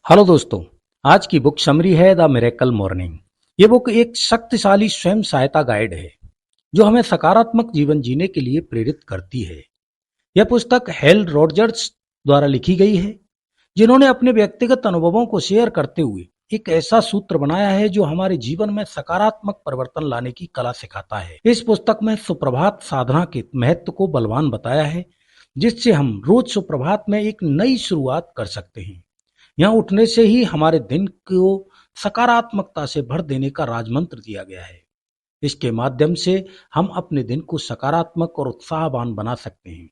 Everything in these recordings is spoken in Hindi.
हेलो दोस्तों। आज की बुक समरी है द मिरेकल मॉर्निंग। ये बुक एक शक्तिशाली स्वयं सहायता गाइड है जो हमें सकारात्मक जीवन जीने के लिए प्रेरित करती है। यह पुस्तक हेल रॉजर्स द्वारा लिखी गई है, जिन्होंने अपने व्यक्तिगत अनुभवों को शेयर करते हुए एक ऐसा सूत्र बनाया है जो हमारे जीवन में सकारात्मक परिवर्तन लाने की कला सिखाता है। इस पुस्तक में सुप्रभात साधना के महत्व को बलवान बताया है, जिससे हम रोज सुप्रभात में एक नई शुरुआत कर सकते हैं। यहाँ उठने से ही हमारे दिन को सकारात्मकता से भर देने का राजमंत्र दिया गया है। इसके माध्यम से हम अपने दिन को सकारात्मक और उत्साहवान बना सकते हैं।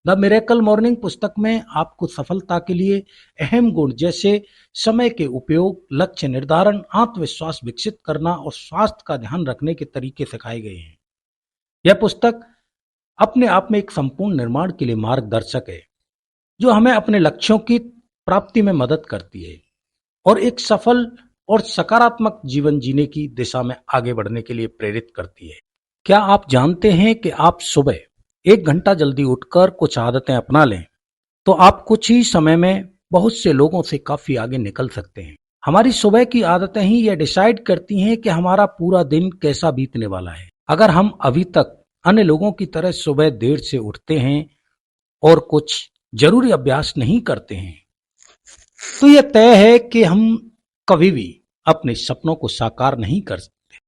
द मिरेकल मॉर्निंग पुस्तक में आपको सफलता के लिए अहम गुण जैसे समय के उपयोग, लक्ष्य निर्धारण, आत्मविश्वास विकसित करना और स्वास्थ्य का ध्यान रखने के तरीके सिखाए गए हैं। यह पुस्तक अपने आप में एक संपूर्ण निर्माण के लिए मार्गदर्शक है, जो हमें अपने लक्ष्यों की प्राप्ति में मदद करती है और एक सफल और सकारात्मक जीवन जीने की दिशा में आगे बढ़ने के लिए प्रेरित करती है। क्या आप जानते हैं कि आप सुबह 1 घंटा जल्दी उठकर कुछ आदतें अपना लें तो आप कुछ ही समय में बहुत से लोगों से काफी आगे निकल सकते हैं। हमारी सुबह की आदतें ही यह डिसाइड करती हैं कि हमारा पूरा दिन कैसा बीतने वाला है। अगर हम अभी तक अन्य लोगों की तरह सुबह देर से उठते हैं और कुछ जरूरी अभ्यास नहीं करते हैं, तो यह तय है कि हम कभी भी अपने सपनों को साकार नहीं कर सकते।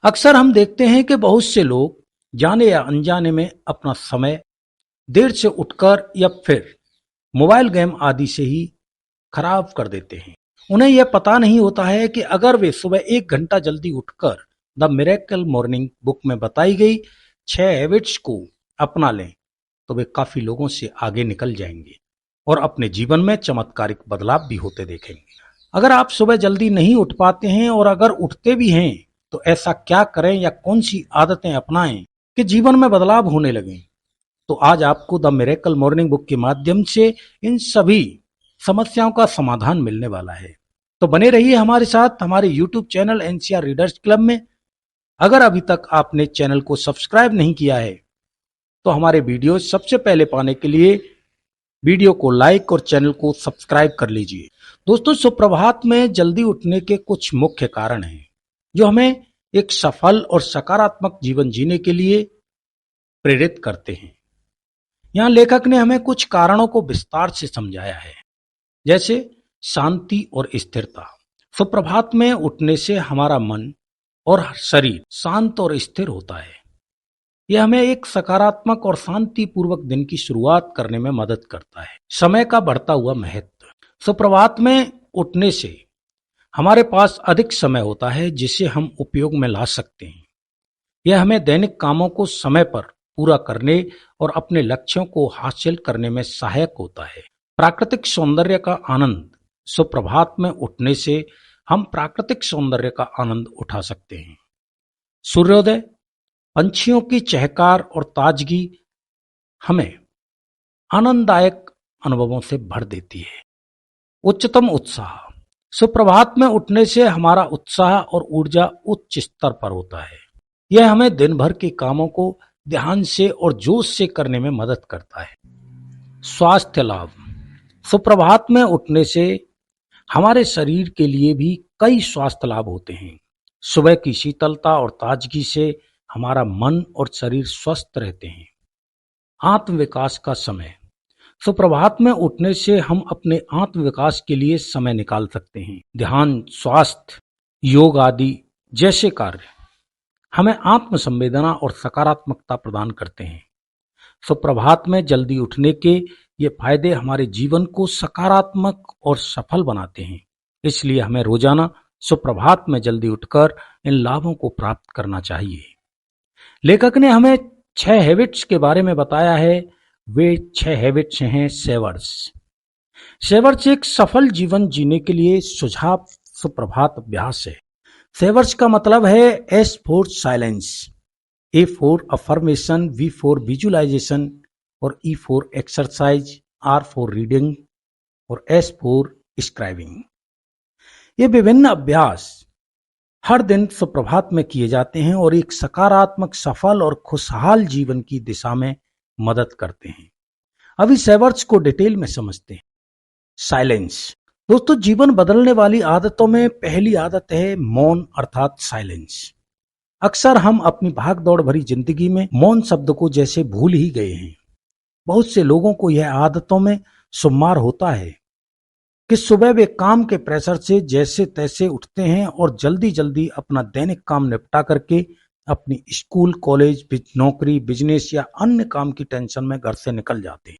अक्सर हम देखते हैं कि बहुत से लोग जाने या अनजाने में अपना समय देर से उठकर या फिर मोबाइल गेम आदि से ही खराब कर देते हैं। उन्हें यह पता नहीं होता है कि अगर वे सुबह 1 घंटा जल्दी उठकर द मिरेकल मॉर्निंग बुक में बताई गई 6 हैबिट्स को अपना लें तो वे काफी लोगों से आगे निकल जाएंगे और अपने जीवन में चमत्कारिक बदलाव भी होते देखेंगे। अगर आप सुबह जल्दी नहीं उठ पाते हैं और अगर उठते भी हैं तो ऐसा क्या करें या कौन सी आदतें अपनाएं कि जीवन में बदलाव होने लगे, तो आज आपको द मिरेकल मॉर्निंग बुक के माध्यम से इन सभी समस्याओं का समाधान मिलने वाला है। तो बने रहिए हमारे साथ हमारे YouTube channel NCR readers club में। अगर अभी तक आपने चैनल को सब्सक्राइब नहीं किया है तो हमारे वीडियो सबसे पहले पाने के लिए वीडियो को लाइक और चैनल को सब्सक्राइब कर लीजिए। दोस्तों, सुप्रभात में जल्दी उठने के कुछ मुख्य कारण हैं जो हमें एक सफल और सकारात्मक जीवन जीने के लिए प्रेरित करते हैं। यहाँ लेखक ने हमें कुछ कारणों को विस्तार से समझाया है, जैसे शांति और स्थिरता। सुप्रभात में उठने से हमारा मन और शरीर शांत और स्थिर होता है। यह हमें एक सकारात्मक और शांतिपूर्वक दिन की शुरुआत करने में मदद करता है। समय का बढ़ता हुआ महत्व। सुप्रभात में उठने से हमारे पास अधिक समय होता है जिसे हम उपयोग में ला सकते हैं। यह हमें दैनिक कामों को समय पर पूरा करने और अपने लक्ष्यों को हासिल करने में सहायक होता है। प्राकृतिक सौंदर्य का आनंद। सुप्रभात में उठने से हम प्राकृतिक सौंदर्य का आनंद उठा सकते हैं। सूर्योदय, पंछियों की चहकार और ताजगी हमें आनंददायक अनुभवों से भर देती है। उच्चतम उत्साह। सुप्रभात में उठने से हमारा उत्साह और ऊर्जा उच्च स्तर पर होता है। यह हमें दिन भर के कामों को ध्यान से और जोश से करने में मदद करता है। स्वास्थ्य लाभ। सुप्रभात में उठने से हमारे शरीर के लिए भी कई स्वास्थ्य लाभ होते हैं। सुबह की शीतलता और ताजगी से हमारा मन और शरीर स्वस्थ रहते हैं। आत्मविकास का समय। सुप्रभात में उठने से हम अपने आत्मविकास के लिए समय निकाल सकते हैं। ध्यान, स्वास्थ्य, योग आदि जैसे कार्य हमें आत्म संवेदना और सकारात्मकता प्रदान करते हैं। सुप्रभात में जल्दी उठने के ये फायदे हमारे जीवन को सकारात्मक और सफल बनाते हैं। इसलिए हमें रोजाना सुप्रभात में जल्दी उठकर इन लाभों को प्राप्त करना चाहिए। लेखक ने हमें 6 हैबिट्स के बारे में बताया है। वे 6 हैबिट्स हैं सेवर्स। सेवर्स एक सफल जीवन जीने के लिए सुझाव सुप्रभात अभ्यास है। सेवर्स का मतलब है S for silence, A for affirmation, V for visualisation और E for exercise, R for reading और एस फॉर स्क्राइबिंग। ये विभिन्न अभ्यास हर दिन सुप्रभात में किए जाते हैं और एक सकारात्मक, सफल और खुशहाल जीवन की दिशा में मदद करते हैं। अभी सेवर्स को डिटेल में समझते हैं। साइलेंस। दोस्तों, जीवन बदलने वाली आदतों में पहली आदत है मौन अर्थात साइलेंस। अक्सर हम अपनी भाग-दौड़ भरी जिंदगी में मौन शब्द को जैसे भूल ही गए हैं। बहुत से लोगों को यह आदतों में शुमार होता है कि सुबह वे काम के प्रेशर से जैसे तैसे उठते हैं और जल्दी जल्दी अपना दैनिक काम निपटा करके अपनी स्कूल, कॉलेज, नौकरी, बिजनेस या अन्य काम की टेंशन में घर से निकल जाते हैं।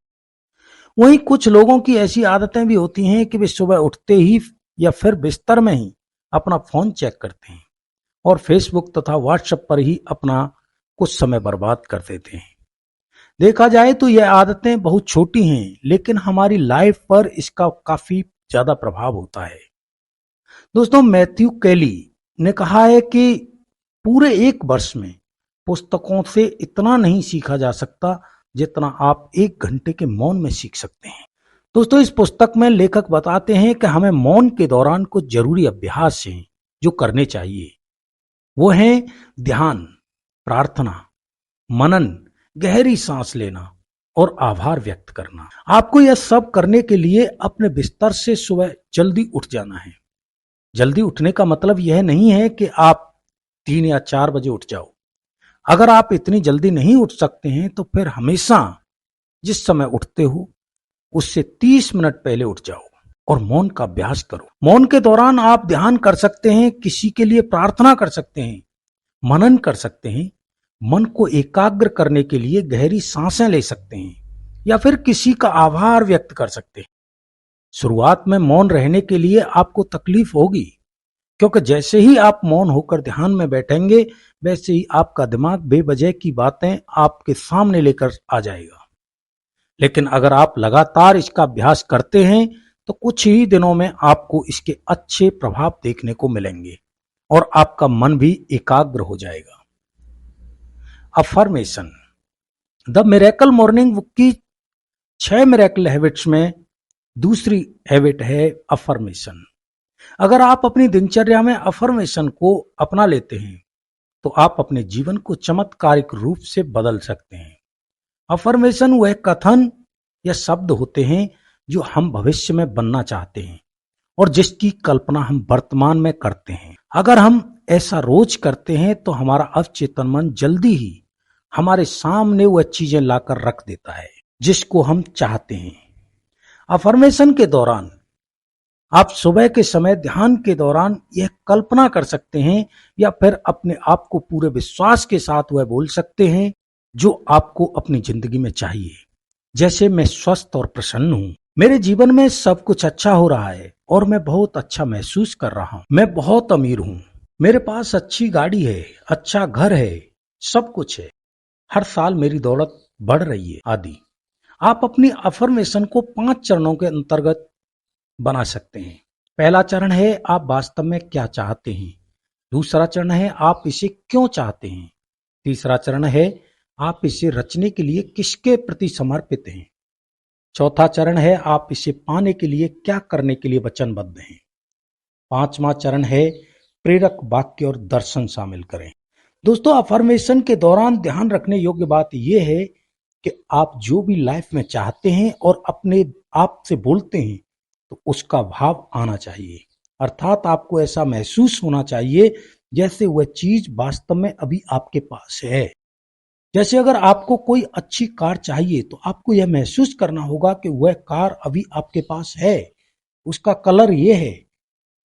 वहीं कुछ लोगों की ऐसी आदतें भी होती हैं कि वे सुबह उठते ही या फिर बिस्तर में ही अपना फोन चेक करते हैं और फेसबुक तथा व्हाट्सएप पर ही अपना कुछ समय बर्बाद कर देते हैं। देखा जाए तो यह आदतें बहुत छोटी हैं, लेकिन हमारी लाइफ पर इसका काफी ज्यादा प्रभाव होता है। दोस्तों, मैथ्यू कैली ने कहा है कि पूरे एक वर्ष में पुस्तकों से इतना नहीं सीखा जा सकता जितना आप 1 घंटे के मौन में सीख सकते हैं। दोस्तों, इस पुस्तक में लेखक बताते हैं कि हमें मौन के दौरान कुछ जरूरी अभ्यास हैं जो करने चाहिए। वो हैं ध्यान, प्रार्थना, मनन, गहरी सांस लेना और आभार व्यक्त करना। आपको यह सब करने के लिए अपने बिस्तर से सुबह जल्दी उठ जाना है। जल्दी उठने का मतलब यह नहीं है कि आप 3 या 4 बजे उठ जाओ। अगर आप इतनी जल्दी नहीं उठ सकते हैं तो फिर हमेशा जिस समय उठते हो उससे 30 मिनट पहले उठ जाओ और मौन का अभ्यास करो। मौन के दौरान आप ध्यान कर सकते हैं, किसी के लिए प्रार्थना कर सकते हैं, मनन कर सकते हैं, मन को एकाग्र करने के लिए गहरी सांसें ले सकते हैं या फिर किसी का आभार व्यक्त कर सकते हैं। शुरुआत में मौन रहने के लिए आपको तकलीफ होगी, क्योंकि जैसे ही आप मौन होकर ध्यान में बैठेंगे वैसे ही आपका दिमाग बेवजह की बातें आपके सामने लेकर आ जाएगा। लेकिन अगर आप लगातार इसका अभ्यास करते हैं तो कुछ ही दिनों में आपको इसके अच्छे प्रभाव देखने को मिलेंगे और आपका मन भी एकाग्र हो जाएगा। Affirmation. The miracle morning book की 6 मिरेकल हैबिट्स में दूसरी हैबिट है अफर्मेशन। अगर आप अपनी दिनचर्या में अफर्मेशन को अपना लेते हैं तो आप अपने जीवन को चमत्कारिक रूप से बदल सकते हैं। अफर्मेशन वह कथन या शब्द होते हैं जो हम भविष्य में बनना चाहते हैं और जिसकी कल्पना हम वर्तमान में करते हैं। अगर हम ऐसा रोज करते हैं तो हमारा अवचेतन मन जल्दी ही हमारे सामने वह चीजें लाकर रख देता है जिसको हम चाहते हैं। अफर्मेशन के दौरान आप सुबह के समय ध्यान के दौरान यह कल्पना कर सकते हैं या फिर अपने आप को पूरे विश्वास के साथ वह बोल सकते हैं जो आपको अपनी जिंदगी में चाहिए। जैसे, मैं स्वस्थ और प्रसन्न हूँ, मेरे जीवन में सब कुछ अच्छा हो रहा है और मैं बहुत अच्छा महसूस कर रहा हूँ। मैं बहुत अमीर हूँ, मेरे पास अच्छी गाड़ी है, अच्छा घर है, सब कुछ है, हर साल मेरी दौलत बढ़ रही है आदि। आप अपनी अफर्मेशन को 5 चरणों के अंतर्गत बना सकते हैं। पहला चरण है आप वास्तव में क्या चाहते हैं। दूसरा चरण है आप इसे क्यों चाहते हैं। तीसरा चरण है आप इसे रचने के लिए किसके प्रति समर्पित हैं। चौथा चरण है आप इसे पाने के लिए क्या करने के लिए वचनबद्ध हैं। पांचवा चरण है प्रेरक वाक्य और दर्शन शामिल करें। दोस्तों, अफर्मेशन के दौरान ध्यान रखने योग्य बात यह है कि आप जो भी लाइफ में चाहते हैं और अपने आप से बोलते हैं तो उसका भाव आना चाहिए। अर्थात आपको ऐसा महसूस होना चाहिए जैसे वह चीज वास्तव में अभी आपके पास है। जैसे अगर आपको कोई अच्छी कार चाहिए तो आपको यह महसूस करना होगा कि वह कार अभी आपके पास है, उसका कलर ये है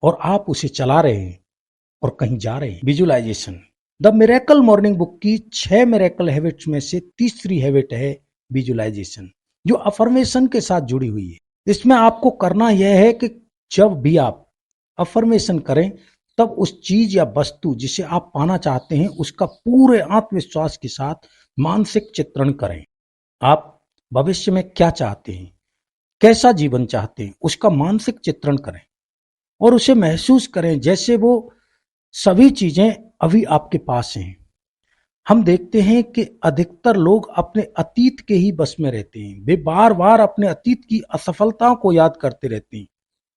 और आप उसे चला रहे हैं और कहीं जा रहे हैं। Visualization. The miracle morning book की 6 मिरेकल हैबिट्स में से तीसरी हैबिट है विजुअलाइजेशन, जो अफर्मेशन के साथ जुड़ी हुई है। इसमें आपको करना यह है कि जब भी आप अफर्मेशन करें तब उस चीज या वस्तु जिसे आप पाना चाहते हैं उसका पूरे आत्मविश्वास के साथ मानसिक चित्रण करें। आप भविष्य में क्या चाहते हैं, कैसा जीवन चाहते हैं, उसका मानसिक चित्रण करें और उसे महसूस करें जैसे वो सभी चीजें अभी आपके पास हैं। हम देखते हैं कि अधिकतर लोग अपने अतीत के ही बस में रहते हैं। वे बार बार अपने अतीत की असफलताओं को याद करते रहते हैं,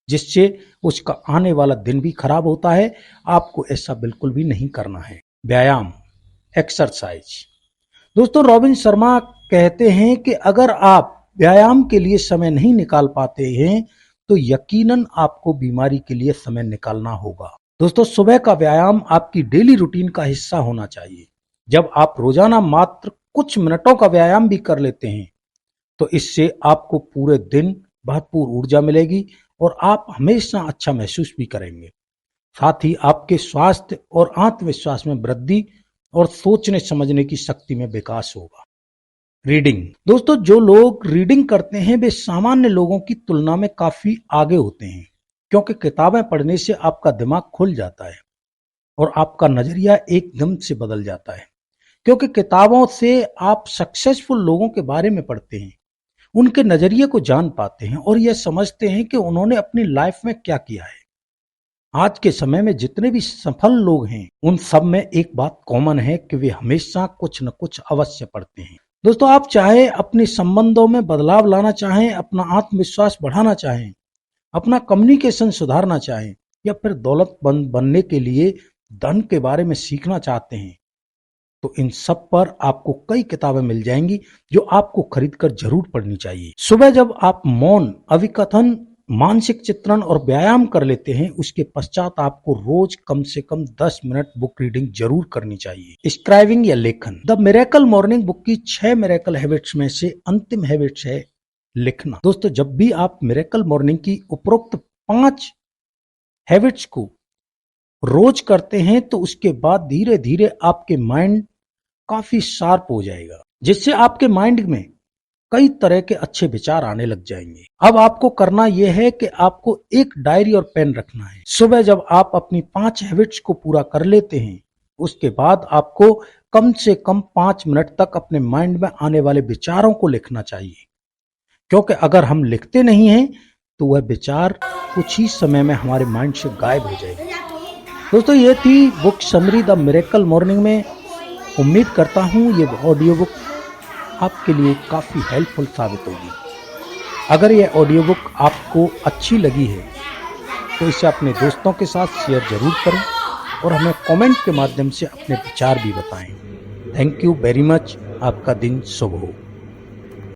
जिससे उसका आने वाला दिन भी खराब होता है। आपको ऐसा बिल्कुल भी नहीं करना है। व्यायाम, एक्सरसाइज। दोस्तों, रॉबिन शर्मा कहते हैं कि अगर आप व्यायाम के लिए समय नहीं निकाल पाते हैं तो यकीनन आपको बीमारी के लिए समय निकालना होगा। दोस्तों, सुबह का व्यायाम आपकी डेली रूटीन का हिस्सा होना चाहिए। जब आप रोजाना मात्र कुछ मिनटों का व्यायाम भी कर लेते हैं तो इससे आपको पूरे दिन भरपूर ऊर्जा मिलेगी और आप हमेशा अच्छा महसूस भी करेंगे। साथ ही आपके स्वास्थ्य और आत्मविश्वास में वृद्धि और सोचने समझने की शक्ति में विकास होगा। रीडिंग। दोस्तों, जो लोग रीडिंग करते हैं वे सामान्य लोगों की तुलना में काफी आगे होते हैं, क्योंकि किताबें पढ़ने से आपका दिमाग खुल जाता है और आपका नजरिया एकदम से बदल जाता है। क्योंकि किताबों से आप सक्सेसफुल लोगों के बारे में पढ़ते हैं, उनके नजरिए को जान पाते हैं और यह समझते हैं कि उन्होंने अपनी लाइफ में क्या किया है। आज के समय में जितने भी सफल लोग हैं उन सब में एक बात कॉमन है कि वे हमेशा कुछ न कुछ अवश्य पढ़ते हैं। दोस्तों, आप चाहे अपने संबंधों में बदलाव लाना चाहें, अपना आत्मविश्वास बढ़ाना चाहें, अपना कम्युनिकेशन सुधारना चाहें या फिर दौलतमंद बनने के लिए धन के बारे में सीखना चाहते हैं, तो इन सब पर आपको कई किताबें मिल जाएंगी जो आपको खरीदकर जरूर पढ़नी चाहिए। सुबह जब आप मौन, अभिकथन, मानसिक चित्रण और व्यायाम कर लेते हैं, उसके पश्चात आपको रोज कम से कम 10 मिनट बुक रीडिंग जरूर करनी चाहिए। स्क्राइबिंग या लेखन। द मिरेकल मॉर्निंग बुक की 6 मिरेकल हैबिट्स में से अंतिम हैबिट्स है लिखना। दोस्तों, जब भी आप मिरेकल मॉर्निंग की उपरोक्त 5 हैबिट्स को रोज करते हैं तो उसके बाद धीरे धीरे आपके माइंड काफी शार्प हो जाएगा, जिससे आपके माइंड में कई तरह के अच्छे विचार आने लग जाएंगे। अब आपको करना यह है कि आपको एक डायरी और पेन रखना है। सुबह जब आप अपनी 5 हैबिट्स को पूरा कर लेते हैं, उसके बाद आपको कम से कम 5 मिनट तक अपने माइंड में आने वाले विचारों को लिखना चाहिए, क्योंकि अगर हम लिखते नहीं हैं तो वह विचार कुछ ही समय में हमारे माइंड से गायब हो जाएंगे। दोस्तों, ये थी book summary the miracle morning में। उम्मीद करता हूँ ये ऑडियो बुक आपके लिए काफ़ी हेल्पफुल साबित होगी। अगर यह ऑडियो बुक आपको अच्छी लगी है तो इसे अपने दोस्तों के साथ शेयर जरूर करें और हमें कमेंट के माध्यम से अपने विचार भी बताएं। Thank you very much. आपका दिन शुभ हो।